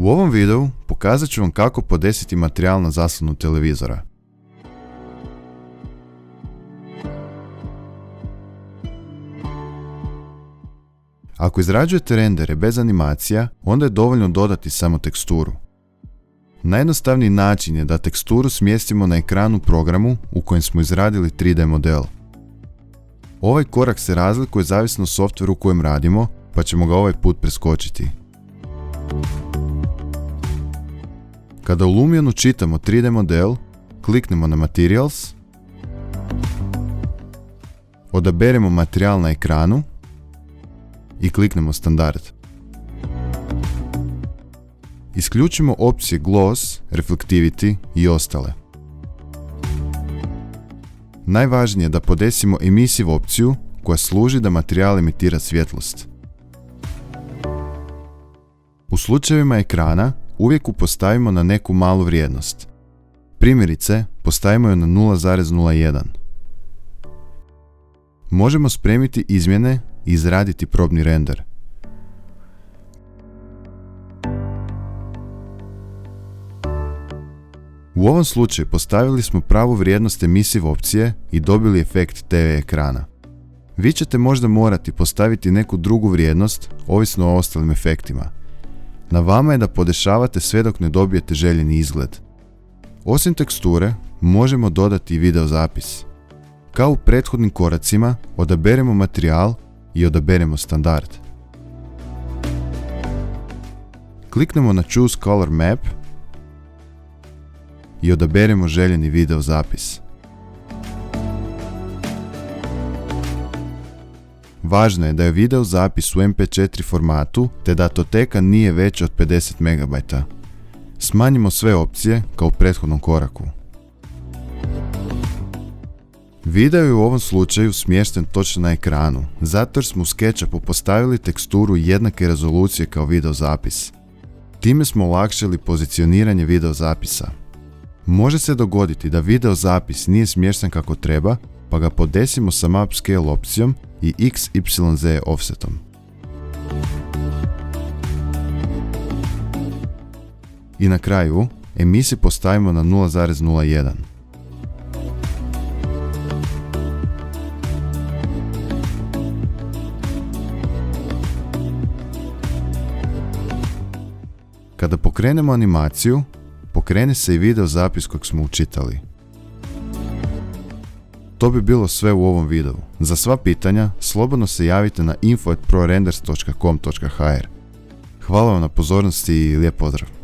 U ovom videu pokazat ću vam kako podesiti materijal na zaslonu televizora. Ako izrađujete rendere bez animacija, onda je dovoljno dodati samo teksturu. Najjednostavniji način je da teksturu smjestimo na ekranu programu u kojem smo izradili 3D model. Ovaj korak se razlikuje zavisno o softveru u kojem radimo, pa ćemo ga ovaj put preskočiti. Kada u Lumionu čitamo 3D model, kliknemo na Materials, odaberemo materijal na ekranu i kliknemo Standard. Isključimo opcije Gloss, Reflectivity i ostale. Najvažnije je da podesimo Emissive opciju koja služi da materijal emitira svjetlost. U slučajevima ekrana uvijek postavimo na neku malu vrijednost. Primjerice, postavimo ju na 0,01. Možemo spremiti izmjene i izraditi probni render. U ovom slučaju postavili smo pravu vrijednost Emissive opcije i dobili efekt TV ekrana. Vi ćete možda morati postaviti neku drugu vrijednost, ovisno o ostalim efektima. Na vama je da podešavate sve dok ne dobijete željeni izgled. Osim teksture, možemo dodati i video zapis. Kao u prethodnim koracima, odaberemo materijal i odaberemo standard. Kliknemo na Choose Color Map i odaberemo željeni video zapis. Važno je da je video zapis u MP4 formatu te datoteka nije veća od 50 MB. Smanjimo sve opcije kao u prethodnom koraku. Video je u ovom slučaju smješten točno na ekranu, zato jer smo u SketchUpu postavili teksturu jednake rezolucije kao video zapis. Time smo olakšali pozicioniranje video zapisa. Može se dogoditi da video zapis nije smješten kako treba, pa ga podesimo sa Map Scale opcijom i XYZ offsetom. I na kraju, emisiju postavimo na 0,01. Kada pokrenemo animaciju, pokrene se i video zapis kojeg smo učitali. To bi bilo sve u ovom videu. Za sva pitanja, slobodno se javite na info@prorenders.com.hr. Hvala vam na pozornosti i lijep pozdrav!